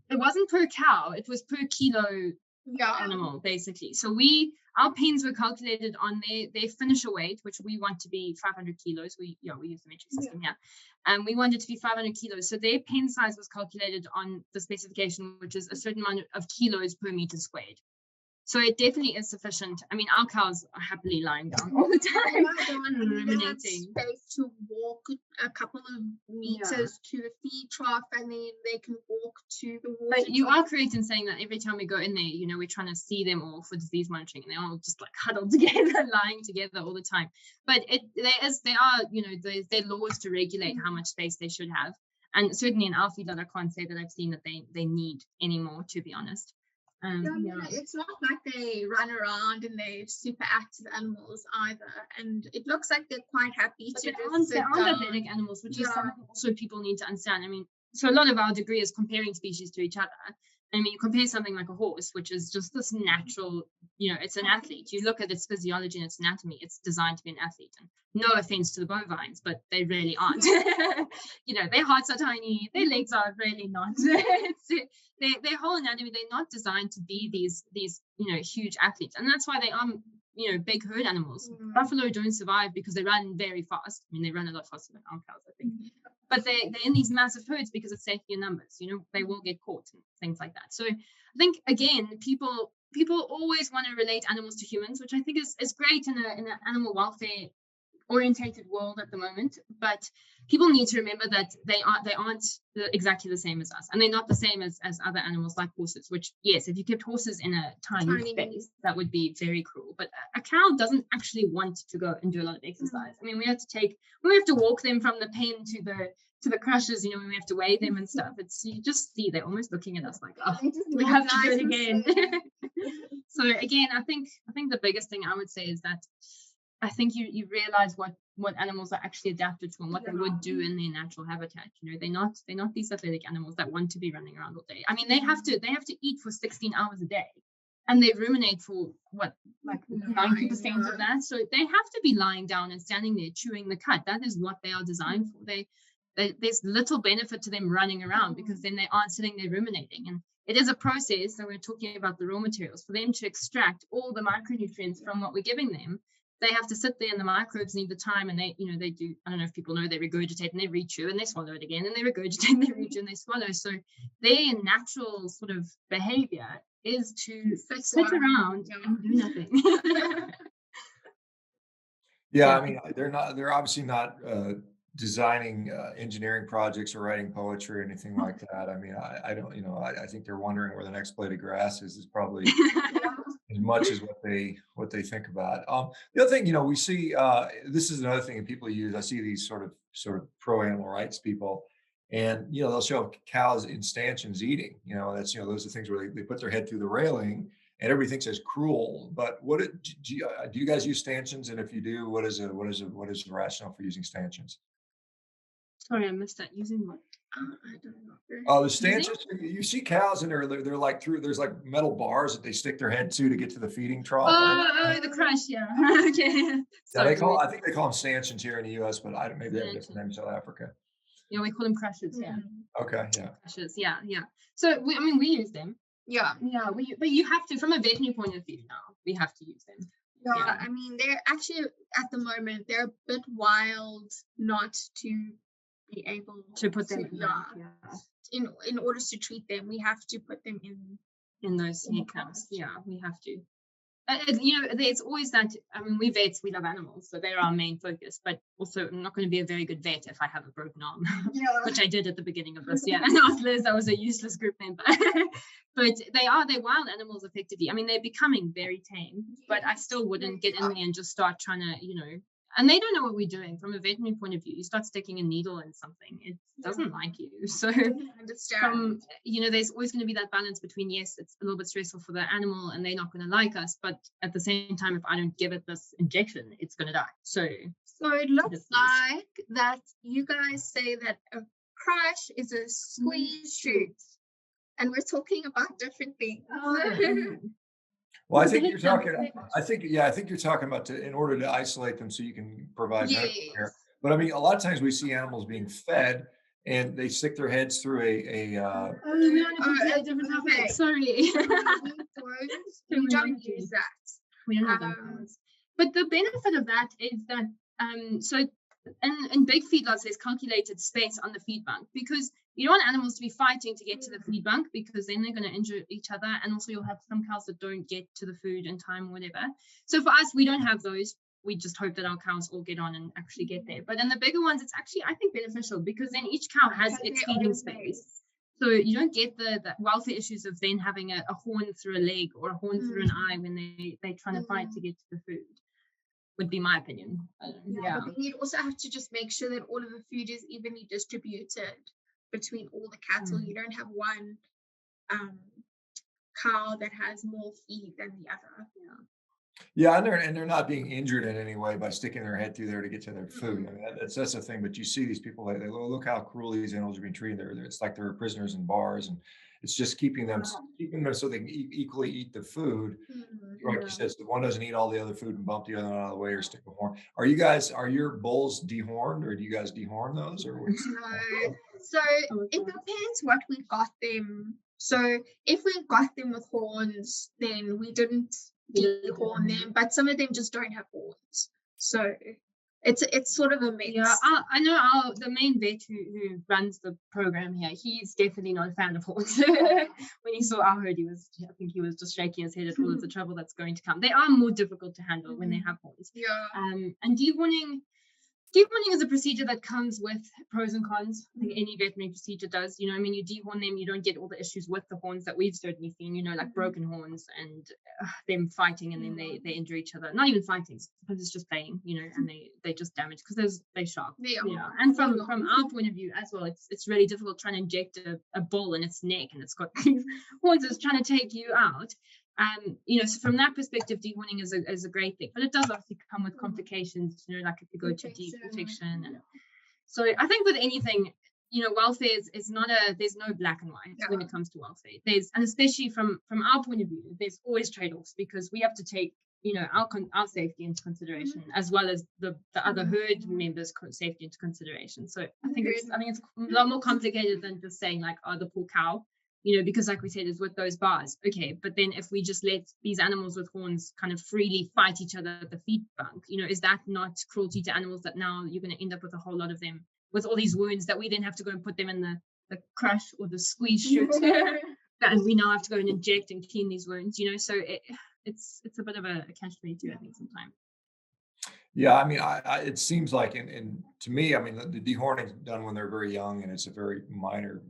it wasn't per cow, it was per kilo animal, basically. So our pens were calculated on their finisher weight, which we want to be 500 kilos. We use the metric system here. And we want it to be 500 kilos. So their pen size was calculated on the specification, which is a certain amount of kilos per meter squared. So it definitely is sufficient. I mean, our cows are happily lying down all the time. They have space to walk a couple of meters to the feed trough, and then they can walk to the water. But you are correct in saying that every time we go in there, we're trying to see them all for disease monitoring, and they're all just like huddled together, lying together all the time. But there are there laws to regulate how much space they should have. And certainly in our feedlot, I can't say that I've seen that they need any more, to be honest. It's not like they run around and they're super active animals either, and it looks like they're quite happy to just sit down. They aren't athletic animals, which is something also people need to understand. I mean, so a lot of our degree is comparing species to each other. I mean, you compare something like a horse, which is just this natural, it's an athlete. You look at its physiology and its anatomy, it's designed to be an athlete. And no offense to the bovines, but they really aren't. Their hearts are tiny, their legs are really not. Their whole anatomy, they're not designed to be these huge athletes. And that's why they are, big herd animals. Buffalo don't survive because they run very fast. I mean, they run a lot faster than our cows, I think. But they're in these massive herds because of safety in numbers. They will get caught and things like that. So I think, again, people always want to relate animals to humans, which I think is great in an animal welfare orientated world at the moment, but people need to remember that they aren't exactly the same as us, and they're not the same as other animals like horses, which, yes, if you kept horses in a tiny space, that would be very cruel. But a cow doesn't actually want to go and do a lot of exercise. I mean, we have to walk them from the pen to the crushes, when we have to weigh them and stuff. You just see they're almost looking at us like, oh, we have to do it again. So again, I think the biggest thing I would say is that I think you realize what animals are actually adapted to and what they would do in their natural habitat. They're not these athletic animals that want to be running around all day. I mean, they have to eat for 16 hours a day, and they ruminate for 90% of that. So they have to be lying down and standing there chewing the cud. That is what they are designed for. There's little benefit to them running around because then they aren't sitting there ruminating. And it is a process, so we're talking about the raw materials, for them to extract all the micronutrients from what we're giving them. They have to sit there, and the microbes need the time, and they do, I don't know if people know, they regurgitate and they rechew and they swallow it again, and they regurgitate and they rechew and they swallow. So their natural sort of behavior is to sit around and do nothing. I mean, they're obviously not designing engineering projects or writing poetry or anything like that. I mean, I don't, I think they're wondering where the next blade of grass is probably as much as what they think about. The other thing, we see, this is another thing that people use. I see these sort of pro animal rights people, and they'll show cows in stanchions eating. That's those are things where they put their head through the railing, and everybody thinks it's cruel. But do you guys use stanchions? And if you do, what is the rationale for using stanchions? Sorry, I missed that. Using what? I don't know. Oh, the stanchions. You see cows, and they're like there's like metal bars that they stick their head to get to the feeding trough. Oh, the crush, yeah. Okay. I think they call them stanchions here in the U.S., but maybe they have a different name in South Africa. Yeah, we call them crushes. Yeah. Okay. Yeah. Crushes. Yeah. So we use them. Yeah. But you have to, from a veterinary point of view, now we have to use them. Yeah. I mean, they're actually at the moment they're a bit wild not to be able to put them in order to treat them, we have to put them in those snake camps. Yeah, we have to. There's always that. I mean, we vets, we love animals, so they're our main focus. But also, I'm not going to be a very good vet if I have a broken arm, which I did at the beginning of this year. And asked Liz, I was a useless group member. But they're wild animals, effectively. I mean, they're becoming very tame, but I still wouldn't get in there and just start trying to, and they don't know what we're doing from a veterinary point of view. You start sticking a needle in something, it doesn't like you. So understand. There's always going to be that balance between, yes, it's a little bit stressful for the animal and they're not going to like us, but at the same time, if I don't give it this injection, it's going to die. So it looks like that you guys say that a crush is a squeeze shoot, and we're talking about different things. Well, I think you're talking about in order to isolate them so you can provide medical care. But I mean, a lot of times we see animals being fed and they stick their heads through a different topic. Sorry. We don't use that. We don't have those. But the benefit of that is that in big feedlots, there's calculated space on the feed bunk, because you don't want animals to be fighting to get to the feed bunk, because then they're going to injure each other. And also you'll have some cows that don't get to the food in time or whatever. So for us, we don't have those. We just hope that our cows all get on and actually get there. But in the bigger ones, it's actually, I think, beneficial, because then each cow has its feeding space. So you don't get the welfare issues of then having a horn through a leg or a horn through an eye when they're trying to fight to get to the food. Would be my opinion. But then you'd also have to just make sure that all of the food is evenly distributed between all the cattle. You don't have one cow that has more feed than the other. Yeah, and they're not being injured in any way by sticking their head through there to get to their food. I mean, that's the thing. But you see these people, they look how cruel these animals are being treated. It's like they're prisoners in bars, and it's just keeping them so they can equally eat the food. Like you said, so one doesn't eat all the other food and bump the other one out of the way or stick a horn. Are your bulls dehorned, or do you guys dehorn those? Or so it depends what we got them. So if we got them with horns, then we didn't dehorn them, but some of them just don't have horns. So it's sort of a mix. Yeah, I know the main vet who runs the program here, he's definitely not a fan of horns. When he saw our herd, I think he was just shaking his head at all of the trouble that's going to come. They are more difficult to handle when they have horns. And dehorning is a procedure that comes with pros and cons. I think any veterinary procedure does. You dehorn them, you don't get all the issues with the horns that we've certainly seen, like broken horns and them fighting, and then they injure each other. Not even fighting, sometimes it's just playing, and they just damage because they're sharp. And from our point of view as well, it's really difficult trying to inject a bull in its neck, and it's got these horns that's trying to take you out. So from that perspective, dehorning is a great thing, but it does obviously come with complications, like if you go to deep protection. And so I think with anything, welfare is not there's no black and white when it comes to welfare. And especially from our point of view, there's always trade-offs, because we have to take, our safety into consideration, as well as the other herd members' safety into consideration. So I think it's a lot more complicated than just saying like, oh, the poor cow. Because like we said, is with those bars. Okay, but then if we just let these animals with horns kind of freely fight each other at the feed bunk, is that not cruelty to animals, that now you're going to end up with a whole lot of them with all these wounds that we then have to go and put them in the crush or the squeeze shoot, and we now have to go and inject and clean these wounds, so it's a bit of a catch-22, I think, sometimes. Yeah, I mean, it seems like, and to me, I mean, the dehorning is done when they're very young, and it's a very minor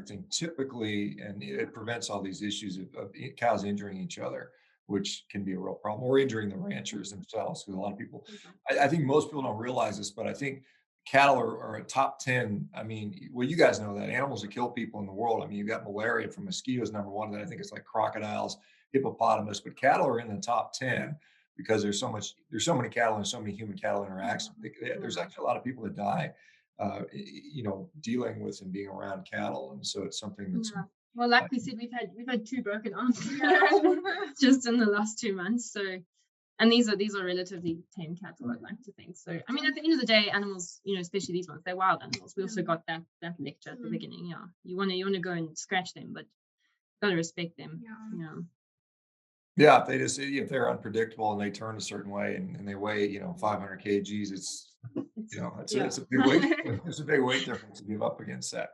thing typically, and it prevents all these issues of cows injuring each other, which can be a real problem, or injuring the ranchers themselves, because a lot of people, I think most people don't realize this, but I think cattle are a top 10. I mean, well, you guys know that animals that kill people in the world. I mean, you've got malaria from mosquitoes, number one, then I think it's like crocodiles, hippopotamus, but cattle are in the top 10. Because there's so many cattle and so many human cattle interactions. There's actually a lot of people that die, dealing with and being around cattle, and so it's something that's. Well, like we said, we've had 2 broken arms just in the last 2 months. So, and these are relatively tame cattle, I'd like to think. So, I mean, at the end of the day, animals, especially these ones, they're wild animals. We also got that lecture at the beginning. Yeah, you want to go and scratch them, but got to respect them. Yeah, if they're unpredictable and they turn a certain way and they weigh 500 kgs, it's a big weight. It's a big weight difference to give up against that.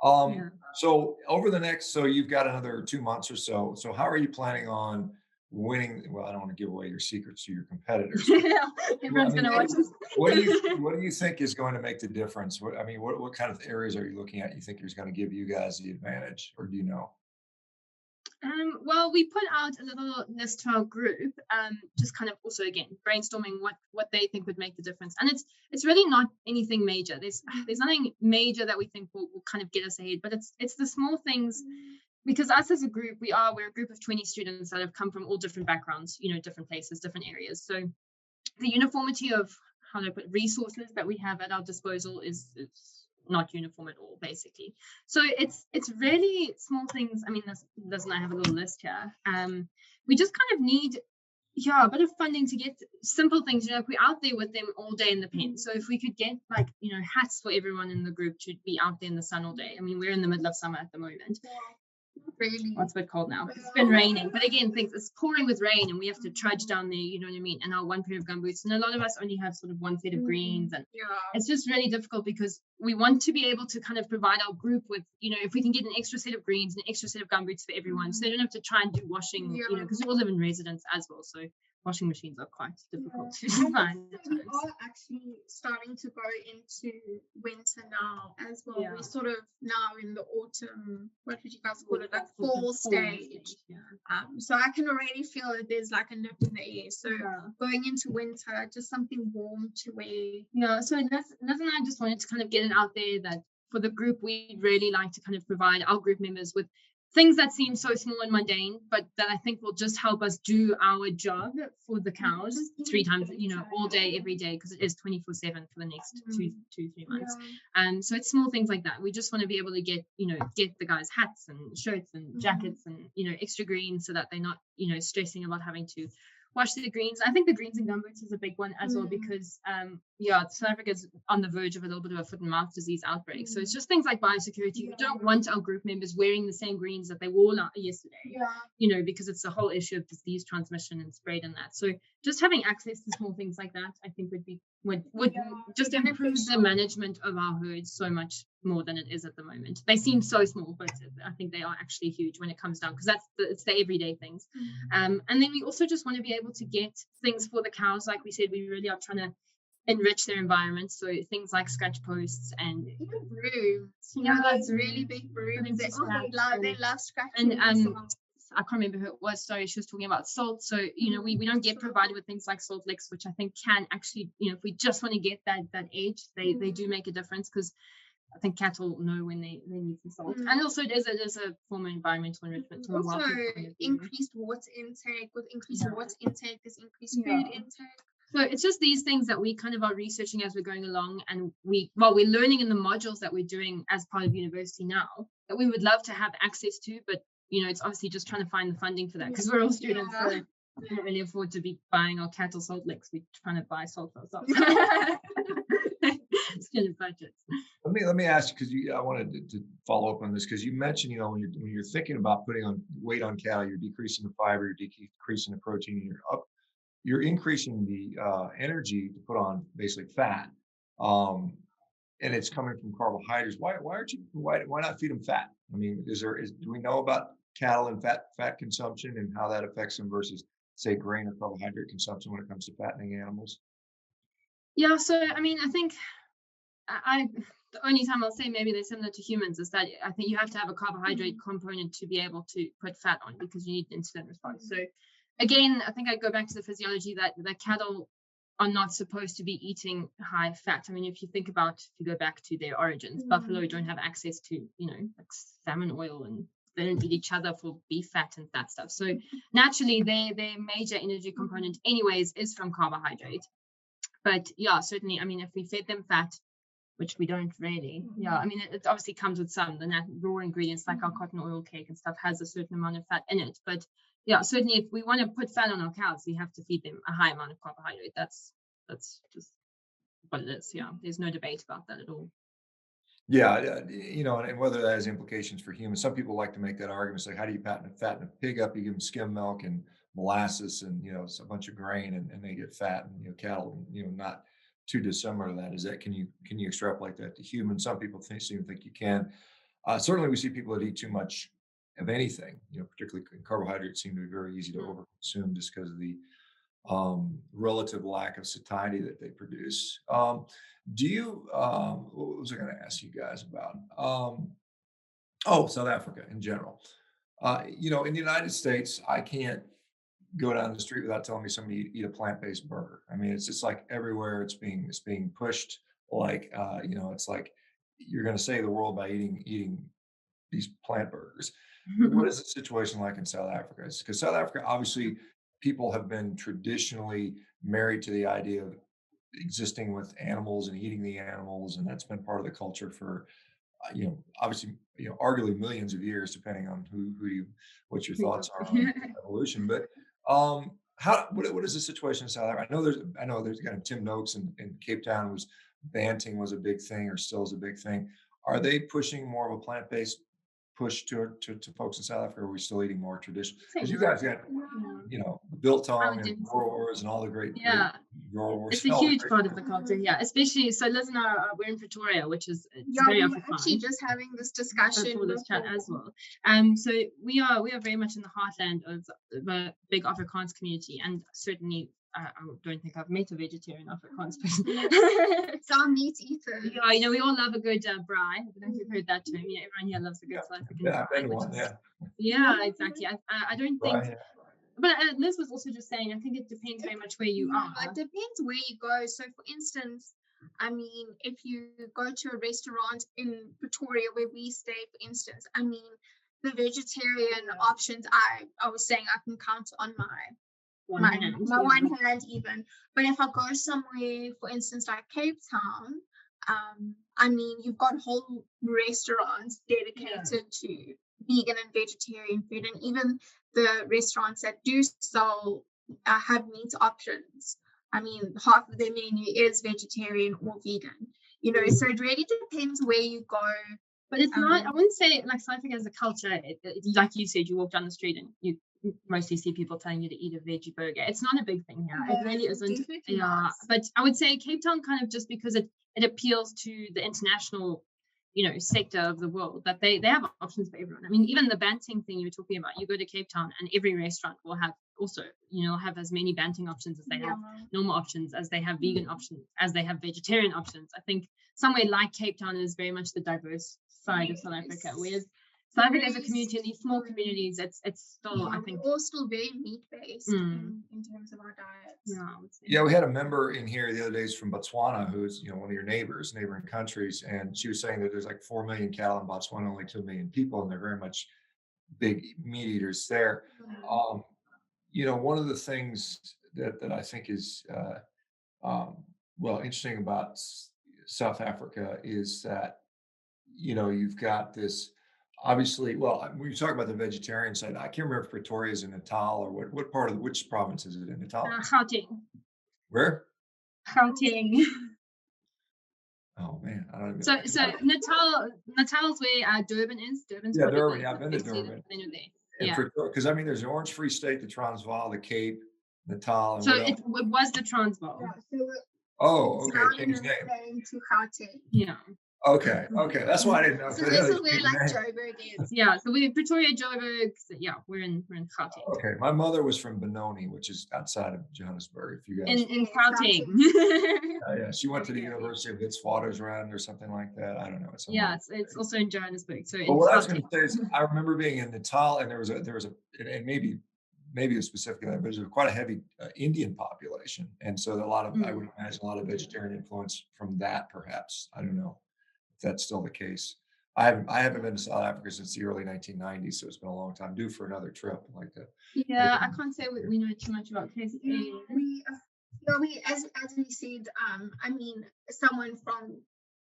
Um, so over the next, so you've got another 2 months or so. So how are you planning on winning? Well, I don't want to give away your secrets to your competitors. Yeah, Well, I everyone's mean, gonna watch this. what do you think is going to make the difference? What, I mean, what kind of areas are you looking at you think is going to give you guys the advantage, or do you know? Well, we put out a little list to our group, just kind of also again brainstorming what they think would make the difference, and it's really not anything major. There's nothing major that we think will kind of get us ahead, but it's the small things. Because us as a group, we're a group of 20 students that have come from all different backgrounds, different places, different areas. So the uniformity of how do I put resources that we have at our disposal is not uniform at all, basically. So it's really small things. I mean, this doesn't I have a little list here. We just kind of need a bit of funding to get simple things. If we're out there with them all day in the pen. So if we could get hats for everyone in the group to be out there in the sun all day. I mean, we're in the middle of summer at the moment. Really? Well, it's a bit cold now. It's been raining, but again, it's pouring with rain, and we have to trudge down there. You know what I mean? And our one pair of gumboots, and a lot of us only have sort of one set of greens, and it's just really difficult because we want to be able to kind of provide our group with, if we can get an extra set of greens and an extra set of gumboots for everyone, so they don't have to try and do washing, because we all live in residence as well, so washing machines are quite difficult to find. We are actually starting to go into winter now as well. We're sort of now in the autumn, what would you guys call it, like fall stage. So I can already feel that there's like a nip in the air. So going into winter, just something warm to wear. So that's and I just wanted to kind of get it out there that for the group, we'd really like to kind of provide our group members with things that seem so small and mundane, but that I think will just help us do our job for the cows 3 times, all day, every day, because it is 24/7 for the next 2-3 months. So it's small things like that. We just want to be able to get the guys hats and shirts and jackets and, extra greens so that they're not, stressing about having to wash the greens. I think the greens and gumboots is a big one as well because South Africa is on the verge of a little bit of a foot and mouth disease outbreak. So it's just things like biosecurity. We don't want our group members wearing the same greens that they wore yesterday, because it's a whole issue of disease transmission and spread and that. So just having access to small things like that, I think would just improve the management of our herds so much more than it is at the moment. They seem so small, but I think they are actually huge when it comes down, because it's the everyday things. And then we also just want to be able to get things for the cows. Like we said, we really are trying to enrich their environment, so things like scratch posts and brooms. That's really big brooms. They love scratching. And I can't remember who it was. Sorry, she was talking about salt. So we don't get provided with things like salt licks, which I think can actually, if we just want to get that edge, they do make a difference, because I think cattle know when they need some salt. And also there's a form of environmental enrichment. Also increased water intake. With increased water intake, there's increased food intake. So it's just these things that we kind of are researching as we're going along, and we're learning in the modules that we're doing as part of university now that we would love to have access to, but it's obviously just trying to find the funding for that, because we're all students, so we can't really afford to be buying our cattle salt licks. We're trying to buy salt for ourselves. Student budgets. Let me ask you, because I wanted to follow up on this, because you mentioned when you're thinking about putting on weight on cattle, you're decreasing the fiber, you're decreasing the protein, and you're increasing the energy to put on basically fat, and it's coming from carbohydrates. Why not feed them fat? I mean, do we know about cattle and fat consumption and how that affects them versus, say, grain or carbohydrate consumption when it comes to fattening animals? So I mean, I think the only time I'll say maybe they're similar to humans is that I think you have to have a carbohydrate component to be able to put fat on, because you need insulin response. So again, I think I go back to the physiology that the cattle are not supposed to be eating high fat. I mean, if you go back to their origins, buffalo don't have access to, like salmon oil, and they don't eat each other for beef fat and that stuff. So naturally, their major energy component anyways is from carbohydrate. But certainly, I mean, if we fed them fat, which we don't really, I mean, it obviously comes with some, the raw ingredients like our cotton oil cake and stuff has a certain amount of fat in it. But certainly if we want to put fat on our cows, we have to feed them a high amount of carbohydrate. That's just what it is. There's no debate about that at all. And whether that has implications for humans. Some people like to make that argument, say, how do you fatten a pig up? You give them skim milk and molasses and a bunch of grain, and they get fat. And cattle, not too dissimilar to that. Can you extrapolate that to humans? Some people seem to think you can. Certainly, we see people that eat too much of anything. Particularly carbohydrates seem to be very easy to overconsume just because of the relative lack of satiety that they produce. Do you? What was I going to ask you guys about? South Africa in general. In the United States, I can't go down the street without telling me somebody eat a plant-based burger. I mean, it's just like everywhere it's being pushed. Like, it's like you're going to save the world by eating these plant burgers. What is the situation like in South Africa? Because South Africa, obviously, people have been traditionally married to the idea of existing with animals and eating the animals, and that's been part of the culture for obviously, arguably millions of years, depending on what your thoughts are on evolution. But what is the situation in South Africa? I know there's kind of Tim Noakes in Cape Town banting was a big thing, or still is a big thing. Are they pushing more of a plant-based push to folks in South Africa, or are we still eating more traditional? Because you guys got, biltong and growers and all the great growers. It's a huge part of the culture, especially, so Liz and I, we're in Pretoria, which is very Afrikaans. Actually just having this discussion before this chat as well. So we are very much in the heartland of the big Afrikaans community, and certainly I don't think I've met a vegetarian Afrikaans person. Some meat eater. Yeah, we all love a good braai. I don't know if you've heard that term. Everyone here loves a good South African braai. Yeah, exactly. I don't think. Right, but Liz was also just saying, I think it depends very much where you are. It depends where you go. So, for instance, I mean, if you go to a restaurant in Pretoria where we stay, for instance, I mean, the vegetarian options, I was saying I can count on my one hand even. But if I go somewhere, for instance, like Cape Town, I mean, you've got whole restaurants dedicated to vegan and vegetarian food, and even the restaurants that do sell have meat options. I mean, half of their menu is vegetarian or vegan, so it really depends where you go. But it's not, I wouldn't say like South Africa as a culture, like you said, you walk down the street and you mostly see people telling you to eat a veggie burger. It's not a big thing here. It really isn't. Yeah. But I would say Cape Town kind of, just because it appeals to the international, sector of the world, that they have options for everyone. I mean, even the banting thing you were talking about, you go to Cape Town and every restaurant will have also, have as many banting options as they have normal options, as they have vegan options, as they have vegetarian options. I think somewhere like Cape Town is very much the diverse side of South Africa, whereas South Africa as a community, in these small communities, it's still, I think, we're all still very meat-based in terms of our diets. Yeah, I would say. Yeah, we had a member in here the other days from Botswana, who's one of your neighboring countries, and she was saying that there's like 4 million cattle in Botswana, only 2 million people, and they're very much big meat eaters there. One of the things that I think is interesting about South Africa is that you've got this. Obviously, when you talk about the vegetarian side, I can't remember if Pretoria is in Natal or what part of which province is it in Natal? Gauteng. Where? Gauteng. Oh man, I don't even. So Natal's where Durban is. Durban's Durban. Yeah, I've been to Durban. Yeah, because I mean, there's the Orange Free State, the Transvaal, the Cape, Natal. And so it was the Transvaal. Yeah, so okay, changed name to Gauteng. Yeah. Okay. That's why I didn't know. So this is where like Joburg is. Yeah, so we're Pretoria, Joburg. We're in Gauteng. Okay, my mother was from Benoni, which is outside of Johannesburg. If you guys in Gauteng. Yeah, she went to the University of Witwatersrand or something like that. I don't know. It's also in Johannesburg. So what I was going to say is, I remember being in Natal, and there was a, and maybe it was specifically that, but there's quite a heavy Indian population, and so I would imagine a lot of vegetarian influence from that, perhaps. I don't know if that's still the case. I haven't been to South Africa since the early 1990s, so it's been a long time. Due for another trip like that. Yeah, I can't say we know too much about KZN. We as we said, I mean, someone from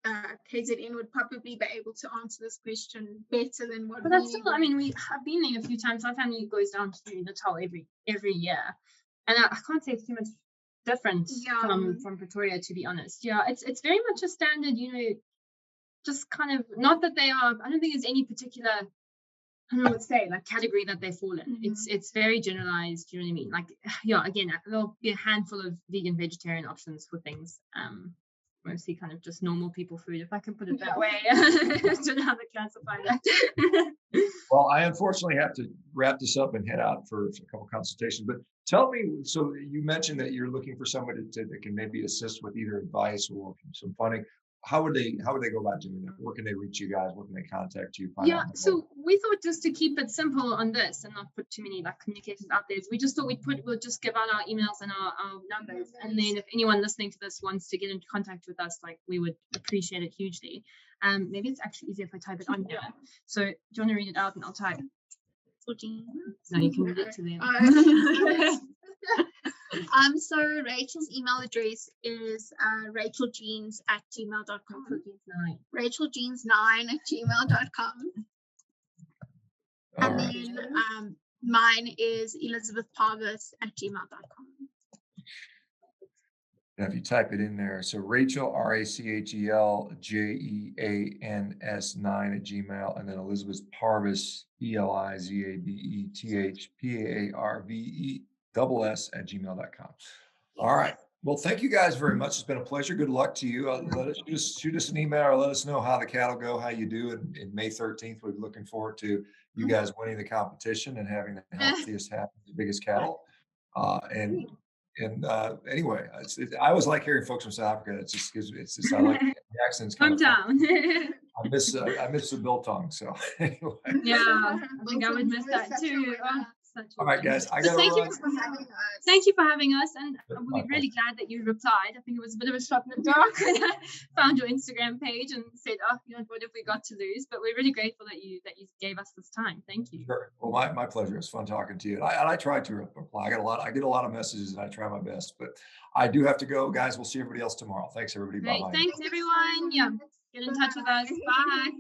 KZN would probably be able to answer this question better than what. But that's still, I mean, we have been there a few times. My family goes down to Natal every year, and I can't say it's too much different from Pretoria, to be honest. Yeah, it's very much a standard, just kind of, not that they are, I don't think there's any particular, I don't know what to say, like category that they fall in. It's very generalized, you know what I mean? Like, again, there'll be a handful of vegan, vegetarian options for things. mostly kind of just normal people food, if I can put it that way. I don't know how to classify that. Well, I unfortunately have to wrap this up and head out for a couple consultations, but tell me, so you mentioned that you're looking for somebody that can maybe assist with either advice or some funding. How would they go about doing that? Where can they reach you guys? Where can they contact you? Yeah, so we thought just to keep it simple on this and not put too many like communications out there, we just thought we'll just give out our emails and our numbers, and then if anyone listening to this wants to get into contact with us, like, we would appreciate it hugely. Maybe it's actually easier if I type it on here. So do you want to read it out and I'll type? No, you can read it to them. So Rachel's email address is racheljeans@gmail.com. racheljeans9@gmail.com. And then mine is elizabethparvess@gmail.com. Now, if you type it in there, so Rachel, RACHELJEANS 9 at Gmail, and then Elizabeth Parvess, ELIZABETHPARVESS at gmail.com. All right. Well, thank you guys very much. It's been a pleasure. Good luck to you. Let us just shoot us an email or let us know how the cattle go, how you do. And in May 13th, we're looking forward to you guys winning the competition and having the healthiest, the biggest cattle. Anyway, I always like hearing folks from South Africa. It's just I like the accents. Come down. I miss the biltong. So anyway. Yeah, I think I would miss that too. All right, guys. Thank you for having us, and we're really glad that you replied. I think it was a bit of a shot in the dark when I found your Instagram page and said, "Oh, what have we got to lose?" But we're really grateful that you gave us this time. Thank you. Sure. Well, my pleasure. It's fun talking to you. And I try to reply. I get a lot of messages, and I try my best. But I do have to go, guys. We'll see everybody else tomorrow. Thanks, everybody. Great. Bye. Thanks, everyone. Yeah, get in touch with us. Bye.